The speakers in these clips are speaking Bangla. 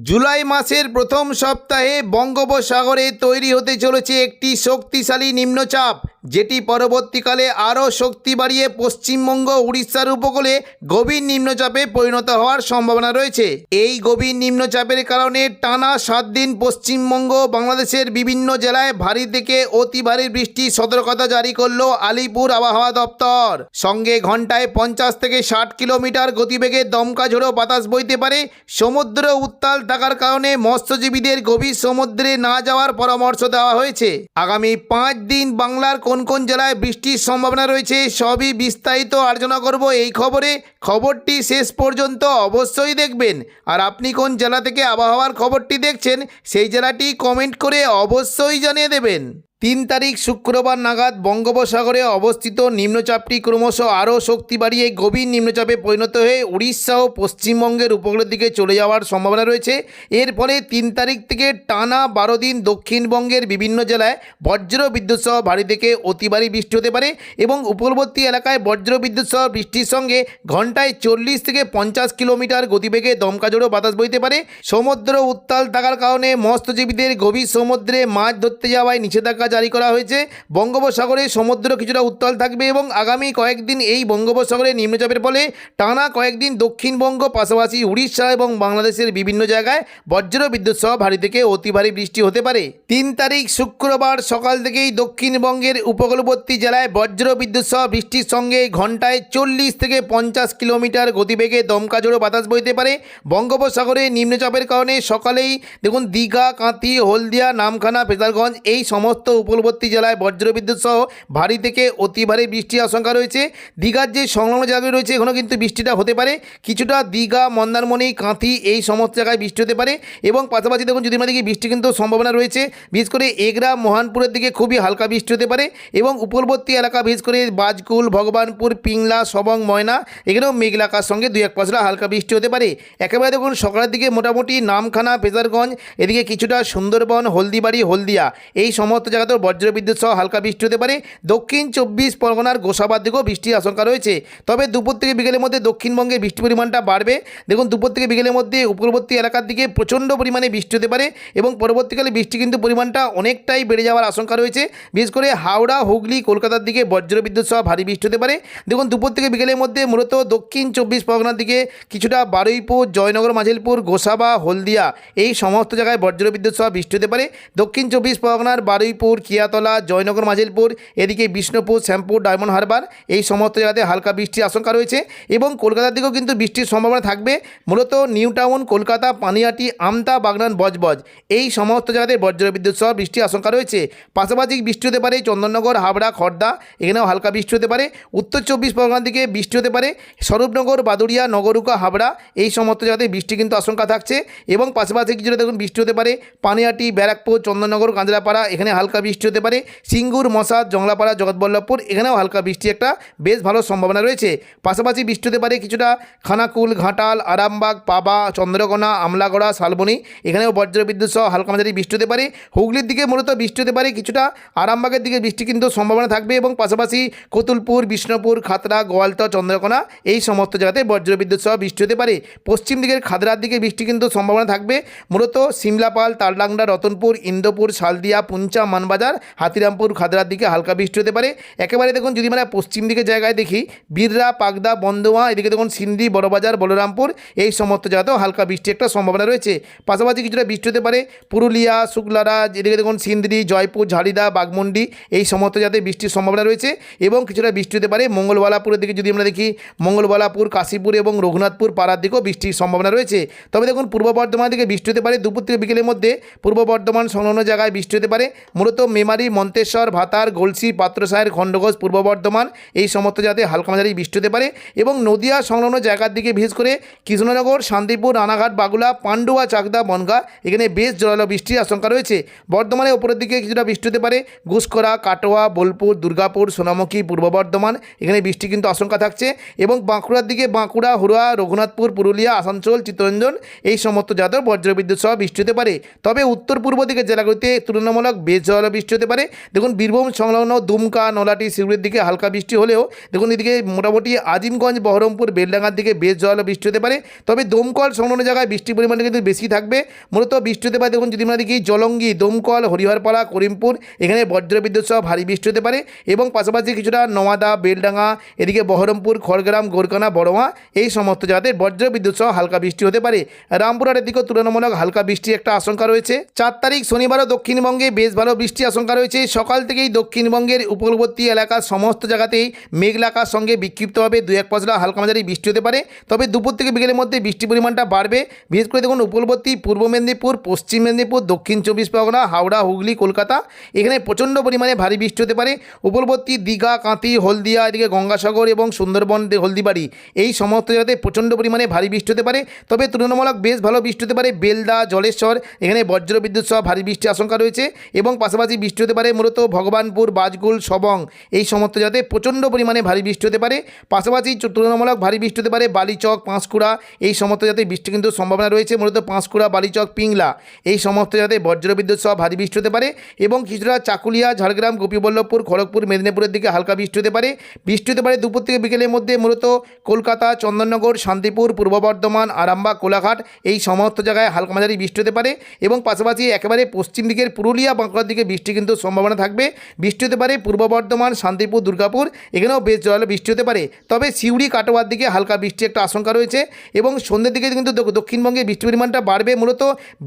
জুলাই মাসের প্রথম সপ্তাহে বঙ্গোপসাগরে তৈরি হতে চলেছে একটি শক্তিশালী নিম্নচাপ, যেটি পরবর্তীকালে আরও শক্তি বাড়িয়ে পশ্চিমবঙ্গ উড়িষ্যার উপকূলে গভীর নিম্নচাপে পরিণত হওয়ার সম্ভাবনা রয়েছে। এই গভীর নিম্নচাপের কারণে টানা 7 দিন পশ্চিমবঙ্গ বাংলাদেশের বিভিন্ন জেলায় ভারী থেকে অতি ভারী বৃষ্টির সতর্কতা জারি করল আলিপুর আবহাওয়া দপ্তর। সঙ্গে ঘন্টায় 50 থেকে 60 কিলোমিটার গতিবেগে দমকা ঝোড়ো বাতাস বইতে পারে। সমুদ্র উত্তাল থাকার কারণে মৎস্যজীবীদের গভীর সমুদ্রে না যাওয়ার পরামর্শ দেওয়া হয়েছে। আগামী 5 দিন বাংলার কোন কোন জেলায় বৃষ্টির সম্ভাবনা রয়েছে সবই বিস্তারিত আলোচনা করব এই খবরে। খবরটি শেষ পর্যন্ত অবশ্যই দেখবেন। আর আপনি কোন জেলা থেকে আবহাওয়ার খবরটি দেখছেন সেই জেলাটি কমেন্ট করে অবশ্যই জানিয়ে দেবেন। 3 তারিখ শুক্রবার নাগাদ বঙ্গোপসাগরে অবস্থিত নিম্নচাপটি ক্রমশ আরও শক্তি বাড়িয়ে গভীর নিম্নচাপে পরিণত হয়ে উড়িষ্যা ও পশ্চিমবঙ্গের উপকূলের দিকে চলে যাওয়ার সম্ভাবনা রয়েছে। এর ফলে 3 তারিখ থেকে টানা 12 দিন দক্ষিণবঙ্গের বিভিন্ন জেলায় বজ্র বিদ্যুৎ সহ ভারী থেকে অতি ভারী বৃষ্টি হতে পারে এবং উপকূলবর্তী এলাকায় বজ্র বিদ্যুৎ সহ বৃষ্টির সঙ্গে ঘন্টায় 40 থেকে 50 কিলোমিটার গতিবেগে দমকা ঝোড়ো বাতাস বইতে পারে। সমুদ্র উত্তাল থাকার কারণে মৎস্যজীবীদের গভীর সমুদ্রে মাছ ধরতে যাওয়ায় নিষেধাজ্ঞা জারি করা হয়েছে। বঙ্গোপসাগরে সমুদ্র কিছুটা উত্তাল থাকবে এবং আগামী কয়েকদিন এই বঙ্গোপসাগরে নিম্নচাপের ফলে টানা কয়েকদিন দক্ষিণবঙ্গ পাশাপাশি উড়িষ্যা এবং বাংলাদেশের বিভিন্ন জায়গায় বজ্র বিদ্যুৎ সহ ভারী থেকে অতি ভারী বৃষ্টি হতে পারে। 3 তারিখ শুক্রবার সকাল থেকেই দক্ষিণবঙ্গের উপকূলবর্তী জেলায় বজ্র বিদ্যুৎ সহ বৃষ্টির সঙ্গে ঘন্টায় 40 থেকে 50 কিলোমিটার গতিবেগে দমকা ঝোড়ো বাতাস বইতে পারে। বঙ্গোপসাগরে নিম্নচাপের কারণে সকালেই দেখুন দীঘা, কাঁথি, হলদিয়া, নামখানা, ফেজারগঞ্জ এই সমস্ত উপকূলবর্তী জেলায় বজ্রবিদ্যুৎ সহ ভারী থেকে অতি ভারী বৃষ্টির আশঙ্কা রয়েছে। দীঘার যে সংলগ্ন জায়গাগুলি রয়েছে এখানেও কিন্তু বৃষ্টিটা হতে পারে। কিছুটা দীঘা, মন্দারমণি, কাঁথি এই সমস্ত জায়গায় বৃষ্টি হতে পারে এবং পাশাপাশি দেখুন যদি আমরা দেখি বৃষ্টি কিন্তু সম্ভাবনা রয়েছে। বিশেষ করে এগরা, মোহনপুরের দিকে খুবই হালকা বৃষ্টি হতে পারে এবং উপকূলবর্তী এলাকা বিশেষ করে বাজকুল, ভগবানপুর, পিংলা, সবং, ময়না এখানেও মেঘলা আকাশের সঙ্গে 2-1 পশলা হালকা বৃষ্টি হতে পারে। একেবারে দেখুন সকালের দিকে মোটামুটি নামখানা, ফেজারগঞ্জ এদিকে কিছুটা সুন্দরবন, হলদিবাড়ি, হলদিয়া এই সমস্ত জায়গাতেও বজ্রবিদ্যুৎ সহ হালকা বৃষ্টি হতে পারে। দক্ষিণ 24 পরগনার গোসাবার দিকেও বৃষ্টির আশঙ্কা রয়েছে। তবে দুপুর থেকে বিকেলের মধ্যে দক্ষিণবঙ্গে বৃষ্টির পরিমাণটা বাড়বে। দেখুন দুপুর থেকে বিকেলের মধ্যে উপকূলবর্তী এলাকার দিকে প্রচণ্ড পরিমাণে বৃষ্টি হতে পারে এবং পরবর্তীকালে বৃষ্টি কিন্তু পরিমাণটা অনেকটাই বেড়ে যাওয়ার আশঙ্কা রয়েছে। বিশেষ করে হাওড়া, হুগলি, কলকাতার দিকে বজ্রবিদ্যুৎ সহ ভারী বৃষ্টি হতে পারে। দেখুন দুপুর থেকে বিকেলের মধ্যে মূলত দক্ষিণ 24 পরগনার দিকে কিছুটা বারুইপুর, জয়নগর, মাঝিলপুর, গোসাবা, হলদিয়া এই সমস্ত জায়গায় বজ্রবিদ্যুৎ সহ বৃষ্টি হতে পারে। দক্ষিণ 24 পরগনার বারুইপুর, কিয়াতলা, জয়নগর, মাঝিলপুর এদিকে বিষ্ণুপুর, শ্যামপুর, ডায়মন্ড হারবার এই সমস্ত জায়গাতে হালকা বৃষ্টির আশঙ্কা রয়েছে এবং কলকাতার দিকেও কিন্তু বৃষ্টির সম্ভাবনা থাকবে। মূলত নিউ টাউন, কলকাতা, পানিহাটি, আমতা, বাগনান, বজবজ এই সমস্ত জায়গাতে বজ্রবিদ্যুৎ সহ বৃষ্টির আশঙ্কা রয়েছে। পাশাপাশি বৃষ্টি হতে পারে চন্দননগর, হাবড়া, খড়দা এখানেও হালকা বৃষ্টি হতে পারে। উত্তর 24 পরগনার দিকে বৃষ্টি হতে পারে স্বরূপনগর, বাদুড়িয়া, নগরুকা, হাবড়া এই সমস্ত জায়গাতে বৃষ্টি কিন্তু আশঙ্কা থাকছে এবং পাশাপাশি কিছুটা দেখুন বৃষ্টি হতে পারে পানিহাটি, ব্যারাকপুর, চন্দননগর, কাঁচরাপাড়া এখানে হালকা বৃষ্টি হতে পারে। সিঙ্গুর, মশাদ, জংলাপাড়া, জগৎবল্লভপুর এখানেও হালকা বৃষ্টি একটা বেশ ভালো সম্ভাবনা রয়েছে। পাশাপাশি বৃষ্টি হতে পারে কিছুটা খানাকুল, ঘাটাল, আরামবাগ, পাবা, চন্দ্রকোনা, আমলাগড়া, শালবনী এখানেও বজ্রবিদ্যুৎ সহ হালকা মাঝারি বৃষ্টি হতে পারে। হুগলির দিকে মূলত বৃষ্টি হতে পারে কিছুটা আরামবাগের দিকে বৃষ্টি কিন্তু সম্ভাবনা থাকবে এবং পাশাপাশি কতুলপুর, বিষ্ণুপুর, খাতড়া, গোয়ালতর, চন্দ্রকোনা এই সমস্ত জায়গাতে বজ্রবিদ্যুৎ সহ বৃষ্টি হতে পারে। পশ্চিম দিকের খাদড়ার দিকে বৃষ্টি কিন্তু সম্ভাবনা থাকবে। মূলত সিমলাপাল, তালডাংরা, রতনপুর, ইন্দোপুর, শালদিয়া, পুঞ্চা, মানবাজার, হাতিরামপুর, খাদড়ার দিকে হালকা বৃষ্টি হতে পারে। একেবারে দেখুন যদি আমরা পশ্চিম দিকের জায়গায় দেখি বিররা, পাগদা, বন্দোয়া এদিকে দেখুন সিন্দি, বড়বাজার, বলরামপুর এই সমস্ত জায়গাতেও হালকা বৃষ্টি একটা সম্ভাবনা রয়েছে। পাশাপাশি কিছুটা বৃষ্টি হতে পারে পুরুলিয়া, শুক্লারা এদিকে দেখুন সিন্দ্রি, জয়পুর, ঝাড়িদা, বাগমুন্ডি এই সমস্ত জায়গাতে বৃষ্টির সম্ভাবনা রয়েছে এবং কিছুটা বৃষ্টি হতে পারে মঙ্গলবালাপুরের দিকে যদি আমরা দেখি মঙ্গলবালাপুর, কাশীপুর এবং রঘুনাথপুর পাড়ার দিকেও বৃষ্টির সম্ভাবনা রয়েছে। তবে দেখুন পূর্ব বর্ধমানের দিকে বৃষ্টি হতে পারে দুপুর থেকে বিকেলের মধ্যে পূর্ব বর্ধমান সংলগ্ন জায়গায় বৃষ্টি হতে পারে। মূলত মেমারি, মন্তেশ্বর, ভাতার, গলসি, পাত্রসাহের, খণ্ডঘোষ, পূর্ব বর্ধমান এই সমস্ত জায়গাতে হালকা মাঝারি বৃষ্টি হতে পারে এবং নদিয়া সংলগ্ন জায়গার দিকে বিশেষ করে কৃষ্ণনগর, শান্তিপুর, রানাঘাট, বাগুলা, পান্ডুয়া, চাকদা, বনগাঁ এখানে বেশ জোরালো বৃষ্টির আশঙ্কা রয়েছে। বর্ধমানের ওপরের দিকে কিছুটা বৃষ্টি হতে পারে ঘুষকরা, কাটোয়া, বোলপুর, দুর্গাপুর, সোনামুখী, পূর্ব বর্ধমান এখানে বৃষ্টি কিন্তু আশঙ্কা থাকছে এবং বাঁকুড়ার দিকে বাঁকুড়া, হুড়া, রঘুনাথপুর, পুরুলিয়া, আসানসোল, চিত্তরঞ্জন এই সমস্ত জায়গাতেও বজ্রবিদ্যুৎ সহ বৃষ্টি হতে পারে। তবে উত্তর পূর্ব দিকের জেলাগুলিতে তুলনামূলক বেশ জোরালো বৃষ্টি হতে পারে। দেখুন বীরভূম সংলগ্ন দুমকা, নলাটি, সিউড়ির দিকে হালকা বৃষ্টি হলেও দেখুন এদিকে মোটামুটি আজিমগঞ্জ, বহরমপুর, বেলডাঙ্গার দিকে বেশ জোরালো বৃষ্টি হতে পারে। তবে দমকল সংলগ্ন জায়গায় বৃষ্টির পরিমাণটা কিন্তু বেশি থাকবে। মূলত বৃষ্টি হতে পারে দেখুন যদি আমরা দেখি জলঙ্গি, দমকল, হরিহরপাড়া, করিমপুর এখানে বজ্রবিদ্যুৎ সহ ভারী বৃষ্টি হতে পারে এবং পাশাপাশি কিছুটা নওয়াদা, বেলডাঙ্গা, এদিকে বহরমপুর, খড়গ্রাম, গোরকানা, বড়মা এই সমস্ত জায়গাতে বজ্রবিদ্যুৎ সহ হালকা বৃষ্টি হতে পারে। রামপুরহাটের দিকেও তুলনামূলক হালকা বৃষ্টির একটা আশঙ্কা রয়েছে। 4 তারিখ শনিবারও দক্ষিণবঙ্গে বেশ ভালো বৃষ্টির আশঙ্কা রয়েছে। সকাল থেকেই দক্ষিণবঙ্গের উপকূলবর্তী এলাকার সমস্ত জায়গাতেই মেঘলা আকাশ সঙ্গে বিক্ষিপ্তভাবে 2-1 পশলা হালকা মাঝারি বৃষ্টি হতে পারে। তবে দুপুর থেকে বিকেলের মধ্যে বৃষ্টির পরিমাণটা বাড়বে। বিশেষ করে দেখুন উপকূলবর্তী পূর্ব মেদিনীপুর, পশ্চিম মেদিনীপুর, দক্ষিণ 24 পরগনা, হাওড়া, হুগলি, কলকাতা এখানে প্রচণ্ড পরিমাণে ভারী বৃষ্টি হতে পারে। উপকূলবর্তী দীঘা, কাঁথি, হলদিয়া, এদিকে গঙ্গাসাগর এবং সুন্দরবন, হলদিবাড়ি এই সমস্ত জায়গাতে প্রচণ্ড পরিমাণে ভারী বৃষ্টি হতে পারে। তবে তুলনামূলক বেশ ভালো বৃষ্টি হতে পারে বেলদা, জলেশ্বর এখানে বজ্রবিদ্যুৎ সহ ভারী বৃষ্টির আশঙ্কা রয়েছে এবং পাশাপাশি বৃষ্টি হতে পারে মূলত ভগবানপুর, বাজগুল, সবং এই সমস্ত জায়গাতে প্রচণ্ড পরিমাণে ভারী বৃষ্টি হতে পারে। পাশাপাশি তুলনামূলক ভারী বৃষ্টি হতে পারে বালিচক, পাঁশকুড়া এই সমস্ত জায়গাতে বৃষ্টি কিন্তু সম্ভাবনা রয়েছে। মূলত পাঁশকুড়া, বালিচক, পিংলা এই সমস্ত জায়গাতে বজ্রবিদ্যুৎ সহ ভারী বৃষ্টি হতে পারে এবং কিছুটা চাকুলিয়া, ঝাড়গ্রাম, গোপীবল্লভপুর, খড়গপুর, মেদিনীপুরের দিকে হালকা বৃষ্টি হতে পারে। বৃষ্টি হতে পারে দুপুর থেকে বিকেলের মধ্যে মূলত কলকাতা, চন্দননগর, শান্তিপুর, পূর্ব বর্ধমান, আরামবাগ, কোলাঘাট এই সমস্ত জায়গায় হালকা মাঝারি বৃষ্টি হতে পারে এবং পাশাপাশি একেবারে পশ্চিম দিকের পুরুলিয়া, বাঁকুড়ার দিকে বৃষ্টি কিন্তু সম্ভাবনা থাকবে। বৃষ্টি হতে পারে পূর্ব বর্ধমান, শান্তিপুর, দুর্গাপুর এখানেও বেশ জোরালো বৃষ্টি হতে পারে। তবে সিউড়ি, কাটোয়ার দিকে হালকা বৃষ্টির একটা আশঙ্কা রয়েছে এবং সন্ধ্যের দিকে কিন্তু দক্ষিণবঙ্গে বৃষ্টির পরিমাণটা বাড়বে। মূলত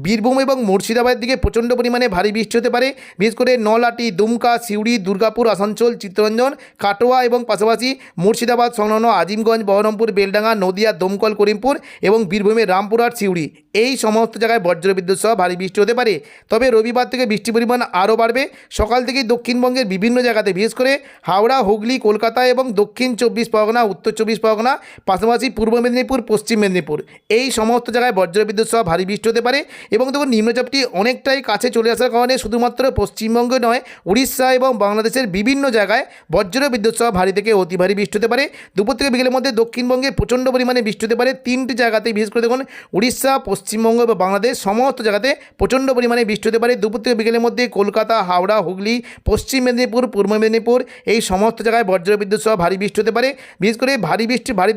বীরভূম এবং মুর্শিদাবাদের দিকে প্রচণ্ড পরিমাণে ভারী বৃষ্টি হতে পারে। বিশেষ করে নলাটি, দুমকা, সিউড়ি, দুর্গাপুর, আসানসোল, চিত্তরঞ্জন, কাটোয়া এবং পাশাপাশি মুর্শিদাবাদ সংলগ্ন আজিমগঞ্জ, বহরমপুর, বেলডাঙ্গা, নদিয়া, দমকল, করিমপুর এবং বীরভূমের রামপুরহাট, সিউড়ি এই সমস্ত জায়গায় বজ্রবিদ্যুৎ সহ ভারী বৃষ্টি হতে পারে। তবে রবিবার থেকে বৃষ্টির পরিমাণ আরও বাড়বে। সকাল থেকেই দক্ষিণবঙ্গের বিভিন্ন জায়গাতে বিশেষ করে হাওড়া, হুগলি, কলকাতা এবং দক্ষিণ 24 পরগনা, উত্তর 24 পরগনা, পাশাপাশি পূর্ব মেদিনীপুর, পশ্চিম মেদিনীপুর এই সমস্ত জায়গায় বজ্রবিদ্যুৎ সহ ভারী বৃষ্টি হতে পারে এবং দেখুন নিম্নচাপটি অনেকটাই কাছে চলে আসার কারণে শুধুমাত্র পশ্চিমবঙ্গে নয়, উড়িষ্যা এবং বাংলাদেশের বিভিন্ন জায়গায় বজ্রবিদ্যুৎ সহ ভারী থেকে অতি ভারী বৃষ্টি হতে পারে। দুপুর থেকে বিকেলের মধ্যে দক্ষিণবঙ্গে প্রচণ্ড পরিমাণে বৃষ্টি হতে পারে। 3টি জায়গাতে বিশেষ করে দেখুন উড়িষ্যা, পশ্চিমবঙ্গ এবং বাংলাদেশ সমস্ত জায়গাতে প্রচণ্ড পরিমাণে বৃষ্টি হতে পারে। দুপুর থেকে বিকেলের মধ্যে কলকাতা, হাওড়া, হুগলি, পশ্চিম মেদিনীপুর, পূর্ব মেদিনীপুর এই সমস্ত জায়গায় বজ্রবিদ্যুৎ সহ ভারী বৃষ্টি হতে পারে। বিশেষ করে ভারী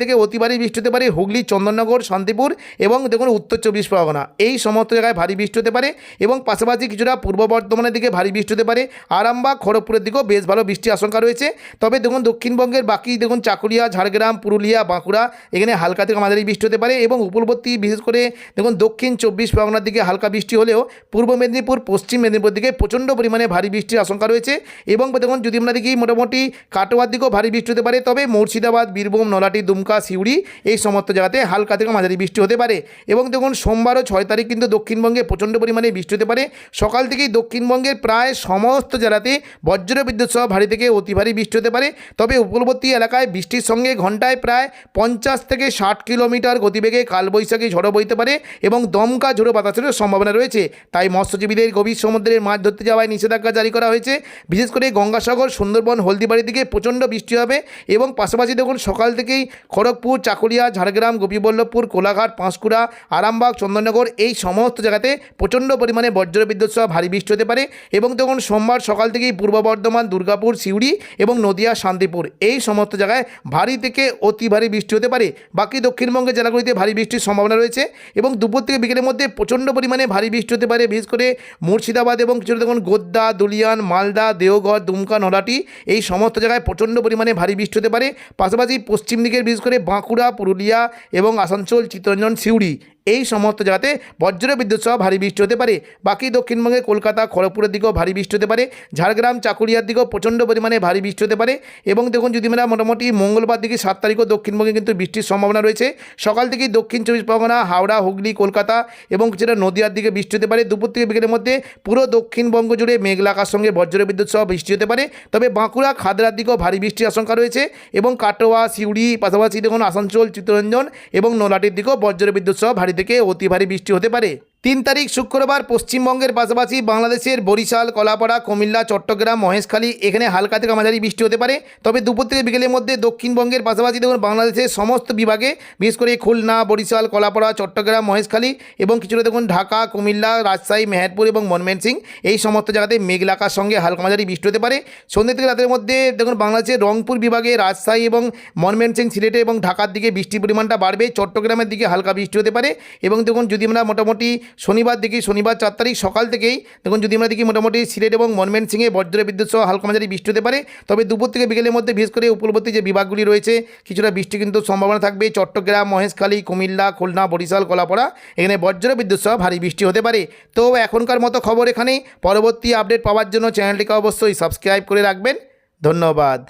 থেকে অতি ভারী বৃষ্টি হতে পারে হুগলি, চন্দননগর, শান্তিপুর এবং দেখুন উত্তর 24 পরগনা এই সমস্ত জায়গায় ভারী বৃষ্টি হতে পারে এবং পাশাপাশি কিছুটা পূর্ব বর্ধমানের দিকে ভারী বৃষ্টি হতে পারে। আরামবাগ, খড়গপুরের দিকেও বেশ ভালো বৃষ্টির আশঙ্কা রয়েছে। তবে দেখুন দক্ষিণবঙ্গের বাকি দেখুন চাকুলিয়া, ঝাড়গ্রাম, পুরুলিয়া, বাঁকুড়া এখানে হালকা থেকে মাঝারি বৃষ্টি হতে পারে এবং উপকূলবর্তী বিশেষ করে দেখুন দক্ষিণ 24 পরগনার দিকে হালকা বৃষ্টি হলেও পূর্ব মেদিনীপুর, পশ্চিম মেদিনীপুর দিকে প্রচণ্ড পরিমাণে ভারী বৃষ্টির আশঙ্কা রয়েছে এবং দেখুন যদি আমরা দেখি মোটামুটি কাটোয়ার দিকেও ভারী বৃষ্টি হতে পারে। তবে মুর্শিদাবাদ, বীরভূম, নলাটি, দুমকা, সিউড়ি এই সমস্ত জায়গাতে হালকা থেকে মাঝারি বৃষ্টি হতে পারে এবং দেখুন সোমবারও 6 তারিখ কিন্তু দক্ষিণবঙ্গে প্রচণ্ড পরিমাণে বৃষ্টি হতে পারে। সকাল থেকেই দক্ষিণবঙ্গের প্রায় সমস্ত জেলাতে বজ্রবিদ্যুৎ সহ ভারী থেকে অতি ভারী বৃষ্টি হতে পারে। তবে উপকূলবর্তী এলাকায় বৃষ্টির সঙ্গে ঘন্টায় প্রায় 50 থেকে 60 কিলোমিটার গতিবেগে কালবৈশাখী ঝড়ো বইতে পারে এবং দমকা ঝোড়ো বাতাসের সম্ভাবনা রয়েছে। তাই মৎস্যজীবীদের গভীর সমুদ্রের মাছ ধরতে যাওয়ায় নিষেধাজ্ঞা জারি করা হয়েছে। বিশেষ করে গঙ্গাসাগর, সুন্দরবন, হলদিবাড়ির দিকে প্রচণ্ড বৃষ্টি হবে এবং পাশাপাশি দেখুন সকাল থেকেই খড়গপুর, চাকুলিয়া, ঝাড়গ্রাম, গোপীবল্লভপুর, কোলাঘাট, পাঁশকুড়া, আরামবাগ, চন্দননগর এই সমস্ত জায়গাতে প্রচণ্ড পরিমাণে বজ্রবিদ্যুৎ সহ ভারী বৃষ্টি হতে পারে এবং দেখুন সোমবার সকাল থেকেই পূর্ব বর্ধমান, দুর্গাপুর, সিউড়ি এবং নদিয়া, শান্তিপুর এই সমস্ত জায়গায় ভারী থেকে অতি ভারী বৃষ্টি হতে পারে। বাকি দক্ষিণবঙ্গের জেলাগুলিতে ভারী বৃষ্টির সম্ভাবনা রয়েছে এবং দুপুর থেকে বিকেলের মধ্যে প্রচণ্ড পরিমাণে ভারী বৃষ্টি হতে পারে। বিশেষ করে মুর্শিদাবাদ এবং কিছু দেখুন গোদ্দা, দুলিয়ান, মালদা, দেওঘর, দুমকা, নলাটি এই সমস্ত জায়গায় প্রচণ্ড পরিমাণে ভারী বৃষ্টি হতে পারে। পাশাপাশি পশ্চিম দিকের বিশেষ করে বাঁকুড়া, পুরুলিয়া এবং আসানসোল, চিত্তরঞ্জন, সিউড়ি এই সমস্ত জায়গাতে বজ্রবিদ্যুৎ সহ ভারী বৃষ্টি হতে পারে। বাকি দক্ষিণবঙ্গে কলকাতা, খড়গপুরের দিকেও ভারী বৃষ্টি হতে পারে। ঝাড়গ্রাম, চাকুলিয়ার দিকেও প্রচণ্ড পরিমাণে ভারী বৃষ্টি হতে পারে এবং দেখুন যদি আমরা মোটামুটি মঙ্গলবার দিকে 7 তারিখও দক্ষিণবঙ্গে কিন্তু বৃষ্টির সম্ভাবনা রয়েছে। সকাল থেকেই দক্ষিণ 24 পরগনা, হাওড়া, হুগলি, কলকাতা এবং কিছুটা নদিয়ার দিকে বৃষ্টি হতে পারে। দুপুর থেকে বিকেলের মধ্যে পুরো দক্ষিণবঙ্গ জুড়ে মেঘলা আকাশের সঙ্গে বজ্রবিদ্যুৎ সহ বৃষ্টি হতে পারে। তবে বাঁকুড়া, খাদড়ার দিকেও ভারী বৃষ্টির আশঙ্কা রয়েছে এবং কাটোয়া, সিউড়ি পাশাপাশি দেখুন আসানসোল, চিত্তরঞ্জন এবং নলাটির দিকেও বজ্রবিদ্যুৎ সহ ভারী থেকে অতি ভারী বৃষ্টি হতে পারে। 3 তারিখ শুক্রবার পশ্চিমবঙ্গের পাশাপাশি বাংলাদেশের বরিশাল, কলাপাড়া, কুমিল্লা, চট্টগ্রাম, মহেশখালী এখানে হালকা থেকে মাঝারি বৃষ্টি হতে পারে। তবে দুপুর থেকে বিকেলের মধ্যে দক্ষিণবঙ্গের পাশাপাশি দেখুন বাংলাদেশের সমস্ত বিভাগে, বিশেষ করে খুলনা, বরিশাল, কলাপাড়া, চট্টগ্রাম, মহেশখালী এবং কিছুটা দেখুন ঢাকা, কুমিল্লা, রাজশাহী, মেহেরপুর এবং ময়মনসিংহ এই সমস্ত জায়গাতে মেঘলা আকাশের সঙ্গে হালকা মাঝারি বৃষ্টি হতে পারে। সন্ধ্যে থেকে রাতের মধ্যে দেখুন বাংলাদেশের রংপুর বিভাগে, রাজশাহী এবং ময়মনসিংহ, সিলেটে এবং ঢাকার দিকে বৃষ্টির পরিমাণটা বাড়বে। চট্টগ্রামের দিকে হালকা বৃষ্টি হতে পারে। এবং দেখুন যদি আমরা মোটামুটি শনিবার দেখি, শনিবার 4 তারিখ সকাল থেকেই দেখুন যদি আমরা দেখি মোটামুটি সিলেট এবং ময়মনসিংহে বজ্র বিদ্যুৎ সহ হালকা মাঝারি বৃষ্টি হতে পারে। তবে দুপুর থেকে বিকেলের মধ্যে বিশেষ করে উপকূলবর্তী যে বিভাগগুলি রয়েছে কিছুটা বৃষ্টি কিন্তু সম্ভাবনা থাকবে। চট্টগ্রাম, মহেশখালী, কুমিল্লা, খুলনা, বরিশাল, কলাপাড়া এখানে বজ্র বিদ্যুৎ সহ ভারী বৃষ্টি হতে পারে। তো এখনকার মতো খবর এখানেই। পরবর্তী আপডেট পাওয়ার জন্য চ্যানেলটিকে অবশ্যই সাবস্ক্রাইব করে রাখবেন। ধন্যবাদ।